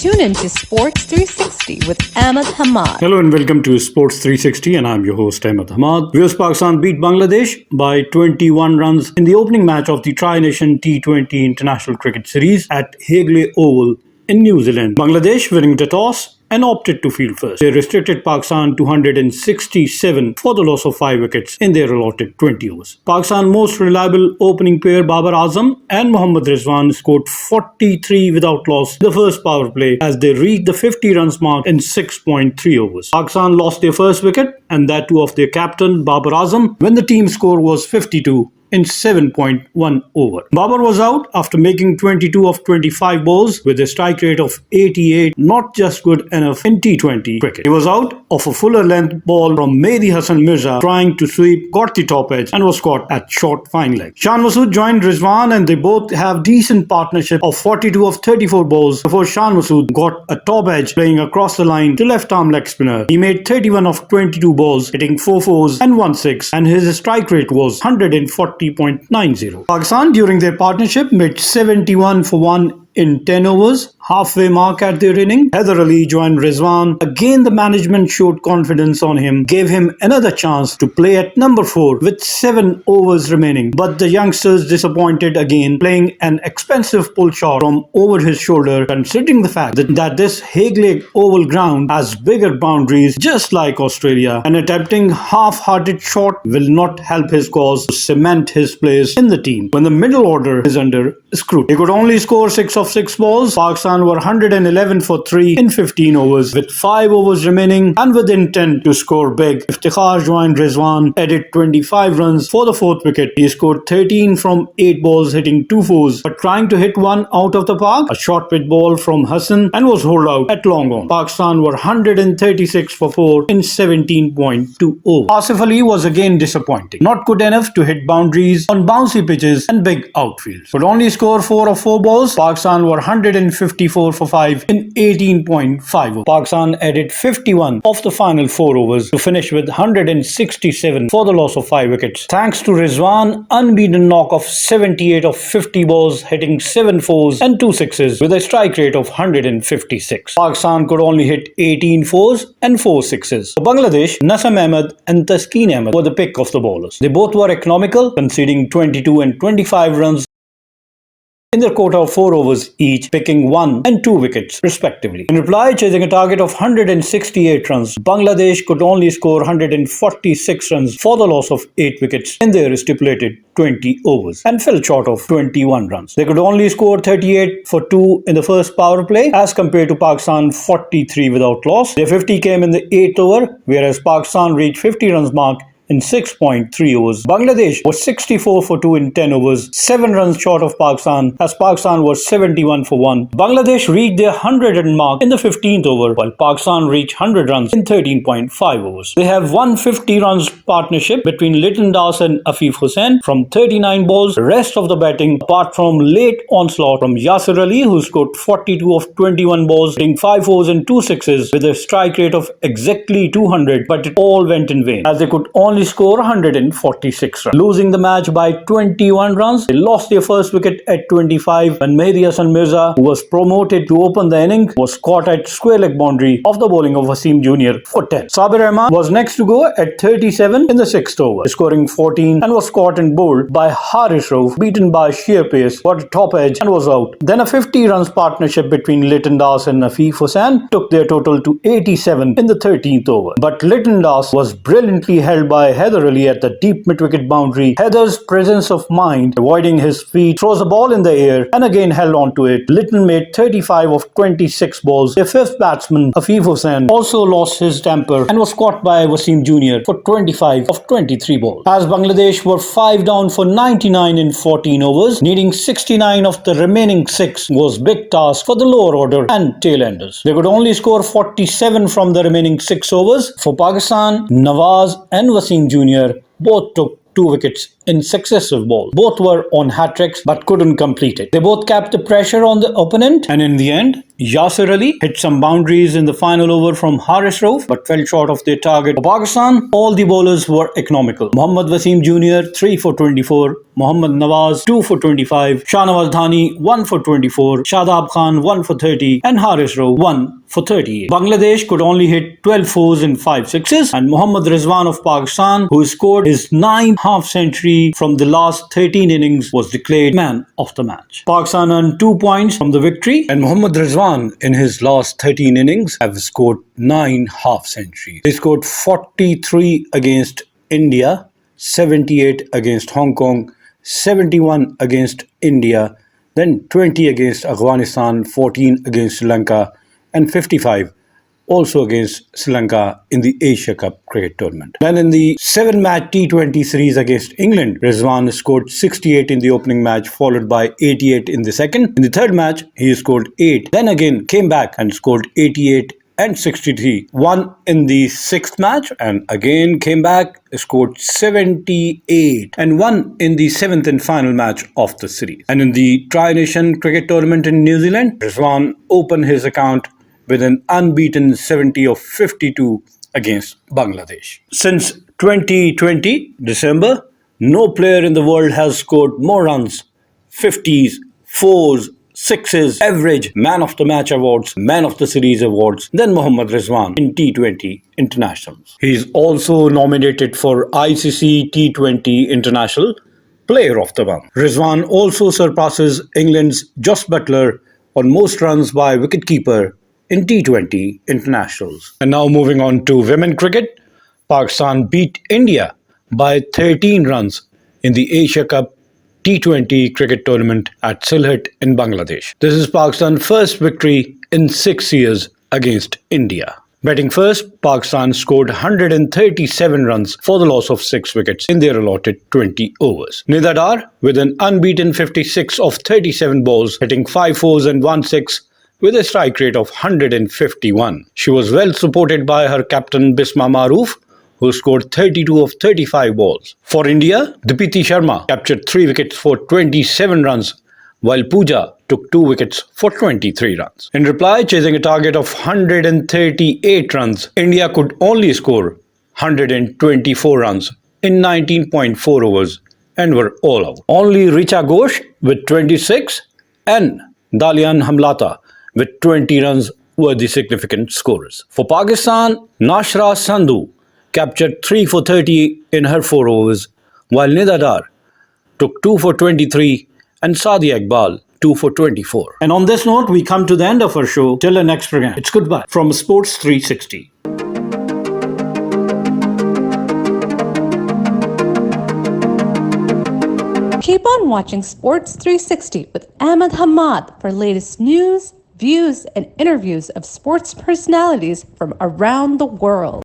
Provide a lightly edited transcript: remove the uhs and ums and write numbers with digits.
Tune in to Sports 360 with Ahmed Hamad. Hello and welcome to Sports 360 and I'm your host Ahmed Hamad. US Pakistan beat Bangladesh by 21 runs in the opening match of the Tri-Nation T20 International Cricket Series at Hagley Oval in New Zealand. Bangladesh winning the toss and opted to field first. They restricted Pakistan to 167 for the loss of 5 wickets in their allotted 20 overs. Pakistan's most reliable opening pair Babar Azam and Mohammad Rizwan scored 43 without loss in the first power play as they reached the 50 runs mark in 6.3 overs. Pakistan lost their first wicket and that too of their captain Babar Azam when the team score was 52 in 7.1 over. Babar was out after making 22 of 25 balls with a strike rate of 88, not just good enough in T20 cricket. He was out of a fuller length ball from Mehdi Hassan Mirza trying to sweep, got the top edge and was caught at short fine leg. Shan Masood joined Rizwan and they both have decent partnership of 42 of 34 balls before Shan Masood got a top edge playing across the line to left arm leg spinner. He made 31 of 22 balls hitting 4 fours and 1 6 and his strike rate was 140.90. Pakistan during their partnership made 71 for 1 in 10 overs, halfway mark at their inning. Haider Ali joined Rizwan. Again, the management showed confidence on him, gave him another chance to play at number 4 with 7 overs remaining. But the youngsters disappointed again, playing an expensive pull shot from over his shoulder, considering the fact that this Hagley Oval ground has bigger boundaries just like Australia. An attempting half-hearted shot will not help his cause to cement his place in the team when the middle order is under scrutiny. He could only score 6 of 6 balls. Pakistan were 111 for 3 in 15 overs with 5 overs remaining and with intent to score big. Iftikhar joined Rizwan, added 25 runs for the 4th wicket. He scored 13 from 8 balls hitting 2 fours but trying to hit one out of the park. A short pitch ball from Hassan and was holed out at long on. Pakistan were 136 for 4 in 17.2 overs. Asif Ali was again disappointing. Not good enough to hit boundaries on bouncy pitches and big outfields. Could only score 4 of 4 balls. Pakistan were 154 for 5 in 18.5 overs. Pakistan added 51 of the final 4 overs to finish with 167 for the loss of 5 wickets. Thanks to Rizwan, unbeaten knock of 78 of 50 balls hitting 7 fours and 2 sixes with a strike rate of 156. Pakistan could only hit 18 fours and 4 sixes. For Bangladesh, Nasam Ahmed and Taskeen Ahmed were the pick of the bowlers. They both were economical, conceding 22 and 25 runs in their quota of 4 overs each, picking 1 and 2 wickets respectively. In reply, chasing a target of 168 runs, Bangladesh could only score 146 runs for the loss of 8 wickets in their stipulated 20 overs and fell short of 21 runs. They could only score 38 for 2 in the first power play as compared to Pakistan 43 without loss. Their 50 came in the 8th over, whereas Pakistan reached 50 runs mark in 6.3 overs. Bangladesh was 64 for 2 in 10 overs, 7 runs short of Pakistan as Pakistan was 71 for 1. Bangladesh reached their 100 run mark in the 15th over while Pakistan reached 100 runs in 13.5 overs. They have 150 runs partnership between Lytton Das and Afif Hussain from 39 balls. The rest of the batting apart from late onslaught from Yasir Ali who scored 42 of 21 balls hitting 5 fours and 2 sixes with a strike rate of exactly 200 but it all went in vain as they could only score 146 runs. Losing the match by 21 runs, they lost their first wicket at 25 when Mehdi Hassan Mirza, who was promoted to open the inning, was caught at square leg boundary of the bowling of Wasim Jr. for 10. Sabir Rahman was next to go at 37 in the 6th over, scoring 14 and was caught and bowled by Haris Rauf, beaten by sheer pace, got a top edge and was out. Then a 50 runs partnership between Lytton Das and Afif Hussain took their total to 87 in the 13th over. But Lytton Das was brilliantly held by Haider Ali at the deep mid-wicket boundary. Haider's presence of mind, avoiding his feet, throws the ball in the air and again held on to it. Lytton made 35 of 26 balls. Their 5th batsman, Afif Hussain, also lost his temper and was caught by Wasim Jr. for 25 of 23 balls. As Bangladesh were 5 down for 99 in 14 overs, needing 69 of the remaining 6 was big task for the lower order and tail-enders. They could only score 47 from the remaining 6 overs. For Pakistan, Nawaz and Wasim Jr. both took 2 wickets in successive balls. Both were on hat-tricks but couldn't complete it. They both kept the pressure on the opponent, and in the end, Yasir Ali hit some boundaries in the final over from Haris Rauf but fell short of their target. For Pakistan, all the bowlers were economical. Mohammad Wasim Jr. 3 for 24, Mohammad Nawaz 2 for 25, Shahnawaz Dhani 1 for 24, Shadab Khan 1 for 30, and Haris Rauf 1 for 38. Bangladesh could only hit 12 fours and 5 sixes, and Mohammad Rizwan of Pakistan, who scored his 9th half-century from the last 13 innings, was declared man of the match. Pakistan earned 2 points from the victory, and Mohammad Rizwan in his last 13 innings have scored 9 half-centuries. They scored 43 against India, 78 against Hong Kong, 71 against India, then 20 against Afghanistan, 14 against Sri Lanka, and 55 also against Sri Lanka in the Asia Cup cricket tournament. Then in the 7-match T20 series against England, Rizwan scored 68 in the opening match, followed by 88 in the second. In the third match, he scored 8, then again came back and scored 88 and 63. Won in the 6th match and again came back, scored 78 and won in the 7th and final match of the series. And in the Tri-Nation cricket tournament in New Zealand, Rizwan opened his account with an unbeaten 70 of 52 against Bangladesh. Since 2020 December, no player in the world has scored more runs, 50s, 4s, 6s, average man of the match awards, man of the series awards than Mohammad Rizwan in T20 internationals. He is also nominated for ICC T20 International Player of the Month. Rizwan also surpasses England's Jos Buttler on most runs by wicketkeeper in T20 internationals. And now moving on to women cricket, Pakistan beat India by 13 runs in the Asia Cup T20 cricket tournament at Silhet in Bangladesh. This is Pakistan's first victory in 6 years against India. Batting first, Pakistan scored 137 runs for the loss of 6 wickets in their allotted 20 overs. Nida Dar, with an unbeaten 56 of 37 balls, hitting 5 fours and 1 6, with a strike rate of 151. She was well supported by her captain Bisma Maroof, who scored 32 of 35 balls. For India, Dipiti Sharma captured 3 wickets for 27 runs, while Pooja took 2 wickets for 23 runs. In reply, chasing a target of 138 runs, India could only score 124 runs in 19.4 overs and were all out. Only Richa Ghosh with 26 and Dalian Hamlata with 20 runs were the significant scorers. For Pakistan, Nashra Sandhu captured 3 for 30 in her 4 overs, while Nida Dar took 2 for 23 and Sadia Iqbal 2 for 24. And on this note, we come to the end of our show. Till the next program, it's goodbye from Sports 360. Keep on watching Sports 360 with Ahmed Hamad for latest news, views, and interviews of sports personalities from around the world.